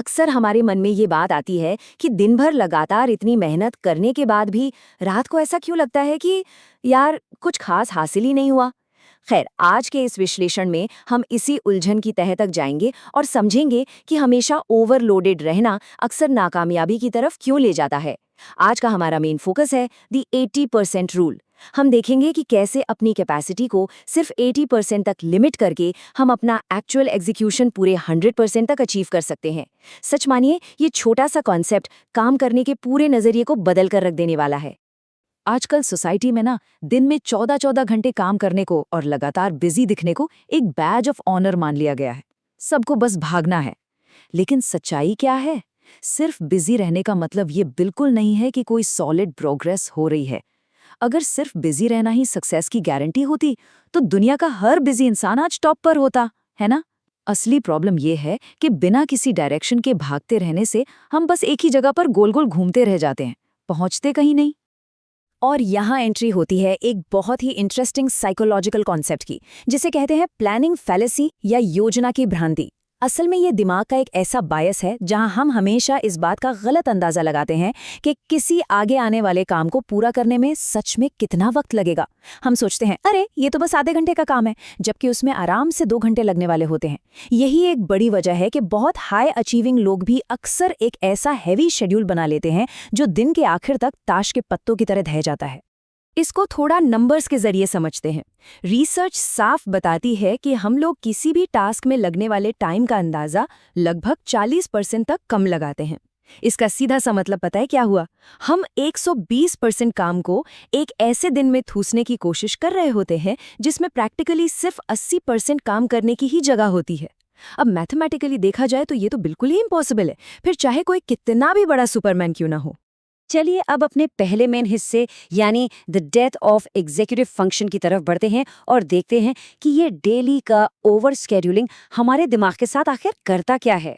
अक्सर हमारे मन में ये बात आती है कि दिन भर लगातार इतनी मेहनत करने के बाद भी रात को ऐसा क्यों लगता है कि यार कुछ खास हासिल ही नहीं हुआ। खैर, आज के इस विश्लेषण में हम इसी उलझन की तह तक जाएंगे और समझेंगे कि हमेशा ओवरलोडेड रहना अक्सर नाकामयाबी की तरफ क्यों ले जाता है। आज का हमारा मेन फोकस है दी 80% रूल। हम देखेंगे कि कैसे अपनी कैपेसिटी को सिर्फ 80% तक लिमिट करके हम अपना एक्चुअल एग्जीक्यूशन पूरे 100% तक अचीव कर सकते हैं। सच मानिए, ये छोटा सा कॉन्सेप्ट काम करने के पूरे नजरिए को बदल कर रख देने वाला है। आजकल सोसाइटी में ना दिन में 14-14 घंटे काम करने को और लगातार बिजी दिखने को एक बैज ऑफ ऑनर मान लिया गया है। सबको बस भागना है। लेकिन सच्चाई क्या है? सिर्फ बिजी रहने का मतलब ये बिल्कुल नहीं है कि कोई सॉलिड प्रोग्रेस हो रही है। अगर सिर्फ बिजी रहना ही सक्सेस की गारंटी होती तो दुनिया का हर बिजी इंसान आज टॉप पर होता, है ना? असली प्रॉब्लम ये है कि बिना किसी डायरेक्शन के भागते रहने से हम बस एक ही जगह पर गोल गोल घूमते रह जाते हैं, पहुंचते कहीं नहीं। और यहाँ एंट्री होती है एक बहुत ही इंटरेस्टिंग साइकोलॉजिकल कॉन्सेप्ट की, जिसे कहते हैं प्लानिंग फैलेसी या योजना की भ्रांति। असल में ये दिमाग का एक ऐसा बायस है जहां हम हमेशा इस बात का गलत अंदाजा लगाते हैं कि किसी आगे आने वाले काम को पूरा करने में सच में कितना वक्त लगेगा। हम सोचते हैं अरे ये तो बस आधे घंटे का काम है, जबकि उसमें आराम से 2 घंटे लगने वाले होते हैं। यही एक बड़ी वजह है कि बहुत हाई अचीविंग लोग भी अक्सर एक ऐसा हैवी शेड्यूल बना लेते हैं जो दिन के आखिर तक ताश के पत्तों की तरह ढह जाता है। इसको थोड़ा नंबर्स के जरिए समझते हैं। रिसर्च साफ बताती है कि हम लोग किसी भी टास्क में लगने वाले टाइम का अंदाजा लगभग 40% तक कम लगाते हैं। इसका सीधा सा मतलब पता है क्या हुआ? हम 120% काम को एक ऐसे दिन में ठूसने की कोशिश कर रहे होते हैं जिसमें प्रैक्टिकली सिर्फ 80% काम करने की ही जगह होती है। अब मैथमेटिकली देखा जाए तो ये तो बिल्कुल ही इम्पॉसिबल है, फिर चाहे कोई कितना भी बड़ा सुपरमैन क्यों ना हो। चलिए अब अपने पहले मेन हिस्से यानी the death of executive function की तरफ बढ़ते हैं और देखते हैं कि ये डेली का ओवर स्केड्यूलिंग हमारे दिमाग के साथ आखिर करता क्या है।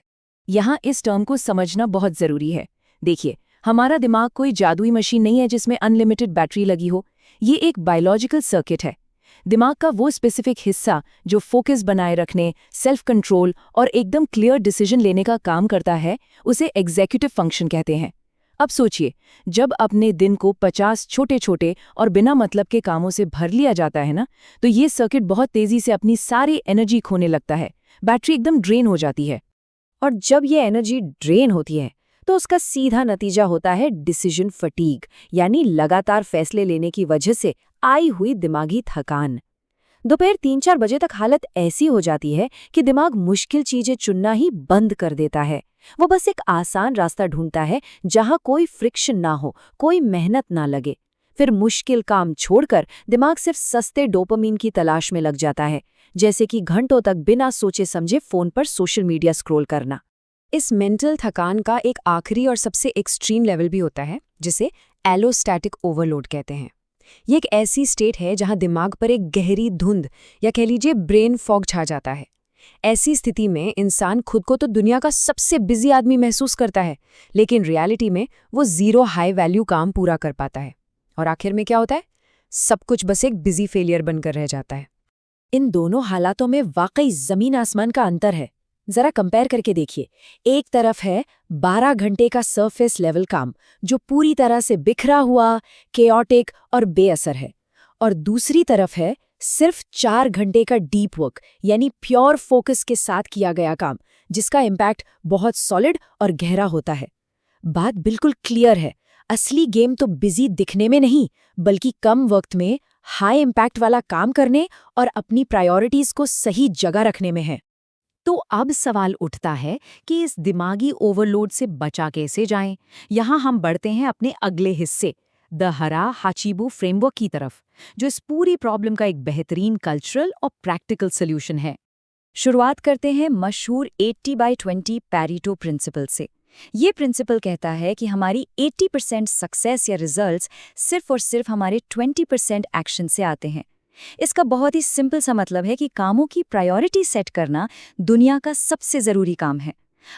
यहाँ इस टर्म को समझना बहुत जरूरी है। देखिए, हमारा दिमाग कोई जादुई मशीन नहीं है जिसमें अनलिमिटेड बैटरी लगी हो। ये एक बायोलॉजिकल सर्किट है। दिमाग का वो स्पेसिफिक हिस्सा जो फोकस बनाए रखने, सेल्फ कंट्रोल और एकदम क्लियर डिसीजन लेने का काम करता है, उसे एग्जीक्यूटिव फंक्शन कहते हैं। अब सोचिए, जब अपने दिन को 50 छोटे छोटे और बिना मतलब के कामों से भर लिया जाता है ना, तो ये सर्किट बहुत तेजी से अपनी सारी एनर्जी खोने लगता है। बैटरी एकदम ड्रेन हो जाती है। और जब ये एनर्जी ड्रेन होती है तो उसका सीधा नतीजा होता है डिसीजन फटीग, यानी लगातार फैसले लेने की वजह से आई हुई दिमागी थकान। दोपहर 3-4 बजे तक हालत ऐसी हो जाती है कि दिमाग मुश्किल चीजें चुनना ही बंद कर देता है। वो बस एक आसान रास्ता ढूंढता है जहां कोई फ्रिक्शन ना हो, कोई मेहनत ना लगे। फिर मुश्किल काम छोड़कर दिमाग सिर्फ सस्ते डोपामीन की तलाश में लग जाता है, जैसे कि घंटों तक बिना सोचे समझे फोन पर सोशल मीडिया स्क्रॉल करना। इस मेंटल थकान का एक आखिरी और सबसे एक्सट्रीम लेवल भी होता है, जिसे एलोस्टैटिक ओवरलोड कहते हैं। ये एक ऐसी स्टेट है जहां दिमाग पर एक गहरी धुंध या कह लीजिए ब्रेन फॉग छा जाता है। ऐसी स्थिति में इंसान खुद को तो दुनिया का सबसे बिजी आदमी महसूस करता है, लेकिन रियलिटी में वो जीरो हाई वैल्यू काम पूरा कर पाता है। और आखिर में क्या होता है? सब कुछ बस एक बिजी फेलियर बनकर रह जाता है। इन दोनों हालातों में वाकई जमीन आसमान का अंतर है। जरा कंपेयर करके देखिए। एक तरफ है 12 घंटे का सरफेस लेवल काम जो पूरी तरह से बिखरा हुआ, केओटिक और बेअसर है, और दूसरी तरफ है सिर्फ 4 घंटे का डीप वर्क यानी प्योर फोकस के साथ किया गया काम, जिसका इम्पैक्ट बहुत सॉलिड और गहरा होता है। बात बिल्कुल क्लियर है, असली गेम तो बिजी दिखने में नहीं, बल्कि कम वक्त में हाई इम्पैक्ट वाला काम करने और अपनी प्रायोरिटीज को सही जगह रखने में है। तो अब सवाल उठता है कि इस दिमागी ओवरलोड से बचा कैसे जाएं? यहाँ हम बढ़ते हैं अपने अगले हिस्से, द हरा-हाचिबू फ्रेमवर्क की तरफ, जो इस पूरी प्रॉब्लम का एक बेहतरीन कल्चरल और प्रैक्टिकल सॉल्यूशन है। शुरुआत करते हैं मशहूर 80/20 पैरेटो प्रिंसिपल से। ये प्रिंसिपल कहता है कि हमारी 80% सक्सेस या रिजल्ट्स सिर्फ और सिर्फ हमारे 20% एक्शन से आते हैं। इसका बहुत ही सिंपल सा मतलब है कि कामों की प्रायोरिटी सेट करना दुनिया का सबसे ज़रूरी काम है।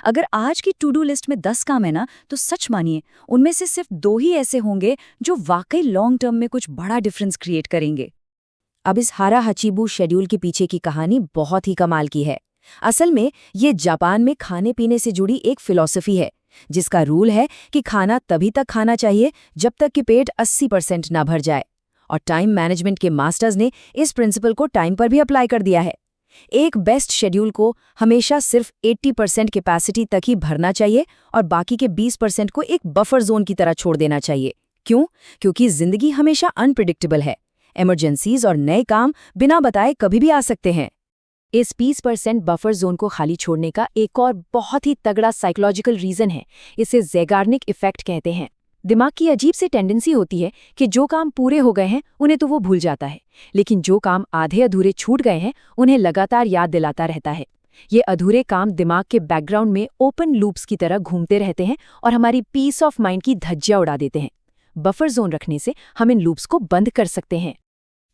अगर आज की टू डू लिस्ट में 10 काम है ना, तो सच मानिए उनमें से सिर्फ 2 ही ऐसे होंगे जो वाकई लॉन्ग टर्म में कुछ बड़ा डिफरेंस क्रिएट करेंगे। अब इस हारा-हाचिबू शेड्यूल के पीछे की कहानी बहुत ही कमाल की है। असल में ये जापान में खाने पीने से जुड़ी एक फिलॉसफी है, जिसका रूल है कि खाना तभी तक खाना चाहिए जब तक कि पेट 80% ना भर जाए। और टाइम मैनेजमेंट के मास्टर्स ने इस प्रिंसिपल को टाइम पर भी अप्लाई कर दिया है। एक बेस्ट शेड्यूल को हमेशा सिर्फ 80% कैपेसिटी तक ही भरना चाहिए और बाकी के 20% को एक बफर जोन की तरह छोड़ देना चाहिए। क्यों? क्योंकि जिंदगी हमेशा अनप्रिडिक्टेबल है। इमरजेंसीज और नए काम बिना बताए कभी भी आ सकते हैं। इस 20% बफर जोन को खाली छोड़ने का एक और बहुत ही तगड़ा साइकोलॉजिकल रीजन है। इसे ज़ेगार्निक इफेक्ट कहते हैं। दिमाग की अजीब सी टेंडेंसी होती है कि जो काम पूरे हो गए हैं उन्हें तो वो भूल जाता है, लेकिन जो काम आधे अधूरे छूट गए हैं उन्हें लगातार याद दिलाता रहता है। ये अधूरे काम दिमाग के बैकग्राउंड में ओपन लूप्स की तरह घूमते रहते हैं और हमारी पीस ऑफ माइंड की धज्जियां उड़ा देते हैं। बफर जोन रखने से हम इन लूप्स को बंद कर सकते हैं।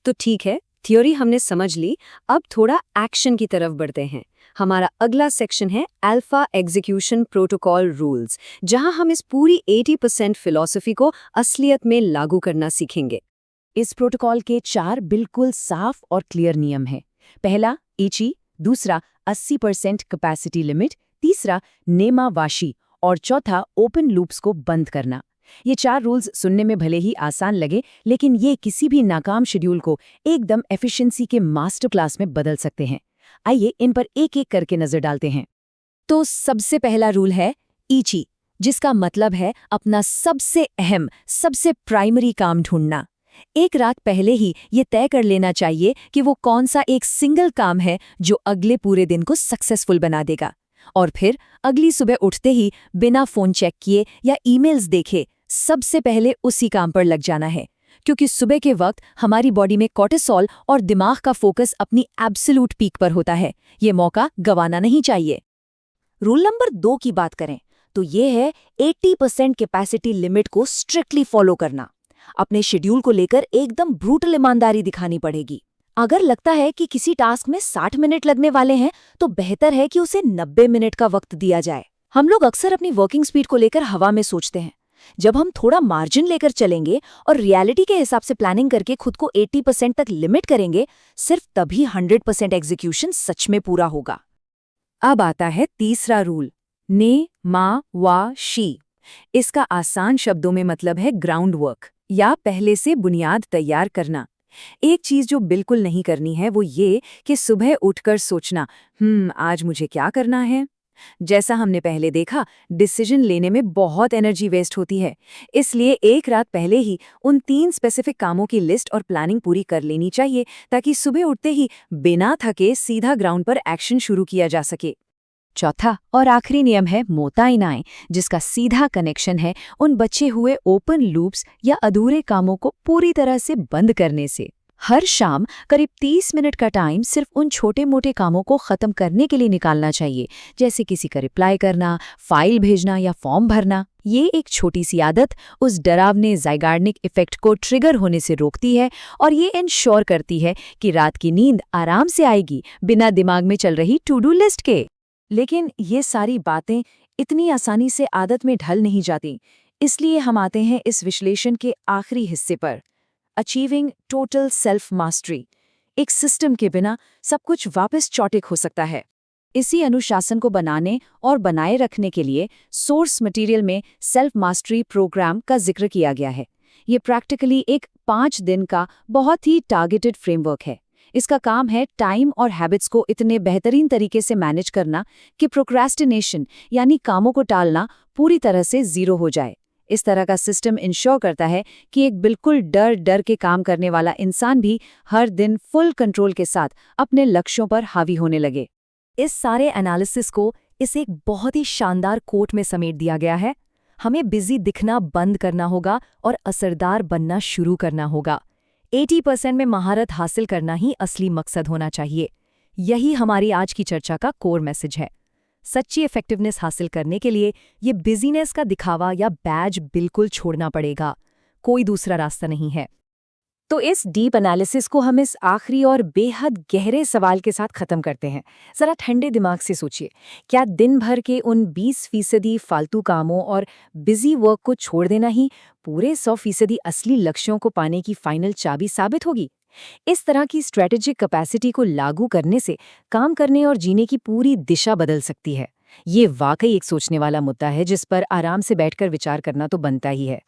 तो ठीक है, थ्योरी हमने समझ ली, अब थोड़ा एक्शन की तरफ बढ़ते हैं। हमारा अगला सेक्शन है अल्फा एग्जीक्यूशन प्रोटोकॉल रूल्स, जहां हम इस पूरी 80% फिलॉसफी को असलियत में लागू करना सीखेंगे। इस प्रोटोकॉल के 4 बिल्कुल साफ और क्लियर नियम हैं। पहला इची, दूसरा 80% कैपेसिटी लिमिट, तीसरा नेमा वाशी और चौथा ओपन लूप्स को बंद करना। ये 4 रूल्स सुनने में भले ही आसान लगे, लेकिन ये किसी भी नाकाम शेड्यूल को एकदम एफिशिएंसी के मास्टर क्लास में बदल सकते हैं। आइए इन पर एक एक करके नजर डालते हैं। तो सबसे पहला रूल है ईची, जिसका मतलब है अपना सबसे अहम, सबसे प्राइमरी काम ढूंढना। एक रात पहले ही ये तय कर लेना चाहिए कि वो कौन सा एक सिंगल काम है जो अगले पूरे दिन को सक्सेसफुल बना देगा। और फिर अगली सुबह उठते ही बिना फोन चेक किए या ईमेल्स देखे सबसे पहले उसी काम पर लग जाना है, क्योंकि सुबह के वक्त हमारी बॉडी में कॉर्टिसोल और दिमाग का फोकस अपनी एब्सोल्यूट पीक पर होता है। ये मौका गंवाना नहीं चाहिए। रूल नंबर 2 की बात करें तो ये है 80% कैपेसिटी लिमिट को स्ट्रिक्टली फॉलो करना। अपने शेड्यूल को लेकर एकदम ब्रूटल ईमानदारी दिखानी पड़ेगी। अगर लगता है कि किसी टास्क में 60 मिनट लगने वाले हैं तो बेहतर है कि उसे 90 मिनट का वक्त दिया जाए। हम लोग अक्सर अपनी वर्किंग स्पीड को लेकर हवा में सोचते हैं। जब हम थोड़ा मार्जिन लेकर चलेंगे और रियलिटी के हिसाब से प्लानिंग करके खुद को 80% तक लिमिट करेंगे, सिर्फ तभी 100% एग्जीक्यूशन सच में पूरा होगा। अब आता है तीसरा रूल, ने मा वा शी। इसका आसान शब्दों में मतलब है ग्राउंड वर्क, या पहले से बुनियाद तैयार करना। एक चीज जो बिल्कुल नहीं करनी है वो ये कि सुबह उठकर सोचना आज मुझे क्या करना है। जैसा हमने पहले देखा, डिसीजन लेने में बहुत एनर्जी वेस्ट होती है। इसलिए एक रात पहले ही उन 3 स्पेसिफिक कामों की लिस्ट और प्लानिंग पूरी कर लेनी चाहिए, ताकि सुबह उठते ही बिना थके सीधा ग्राउंड पर एक्शन शुरू किया जा सके। चौथा और आखिरी नियम है मोताइनाएं, जिसका सीधा कनेक्शन है उन बचे हुए ओपन लूप्स या अधूरे कामों को पूरी तरह से बंद करने से। हर शाम करीब 30 मिनट का टाइम सिर्फ उन छोटे मोटे कामों को खत्म करने के लिए निकालना चाहिए, जैसे किसी का रिप्लाई करना, फाइल भेजना या फॉर्म भरना। ये एक छोटी सी आदत उस डरावने ज़ाइगार्निक इफेक्ट को ट्रिगर होने से रोकती है और ये इंश्योर करती है कि रात की नींद आराम से आएगी, बिना दिमाग में चल रही टू डू लिस्ट के। लेकिन ये सारी बातें इतनी आसानी से आदत में ढल नहीं जाती। इसलिए हम आते हैं इस विश्लेषण के आखिरी हिस्से पर, अचीविंग टोटल सेल्फ मास्टरी। एक सिस्टम के बिना सब कुछ वापस चौटिक हो सकता है। इसी अनुशासन को बनाने और बनाए रखने के लिए सोर्स मटेरियल में सेल्फ मास्टरी प्रोग्राम का जिक्र किया गया है। ये प्रैक्टिकली एक 5 दिन का बहुत ही टारगेटेड फ्रेमवर्क है। इसका काम है टाइम और हैबिट्स को इतने बेहतरीन तरीके से मैनेज करना कि प्रोक्रेस्टिनेशन यानी कामों को टालना पूरी तरह से जीरो हो जाए। इस तरह का सिस्टम इंश्योर करता है कि एक बिल्कुल डर के काम करने वाला इंसान भी हर दिन फुल कंट्रोल के साथ अपने लक्ष्यों पर हावी होने लगे। इस सारे एनालिसिस को इस एक बहुत ही शानदार कोट में समेट दिया गया है। हमें बिजी दिखना बंद करना होगा और असरदार बनना शुरू करना होगा। 80% में महारत हासिल करना ही असली मकसद होना चाहिए। यही हमारी आज की चर्चा का कोर मैसेज है। सच्ची इफेक्टिवनेस हासिल करने के लिए ये बिजीनेस का दिखावा या बैज बिल्कुल छोड़ना पड़ेगा। कोई दूसरा रास्ता नहीं है। तो इस डीप एनालिसिस को हम इस आखिरी और बेहद गहरे सवाल के साथ खत्म करते हैं। जरा ठंडे दिमाग से सोचिए, क्या दिन भर के उन 20% फालतू कामों और बिजी वर्क को छोड़ देना ही पूरे 100% असली लक्ष्यों को पाने की फाइनल चाबी साबित होगी? इस तरह की स्ट्रेटेजिक कैपेसिटी को लागू करने से काम करने और जीने की पूरी दिशा बदल सकती है। ये वाकई एक सोचने वाला मुद्दा है जिस पर आराम से बैठकर विचार करना तो बनता ही है।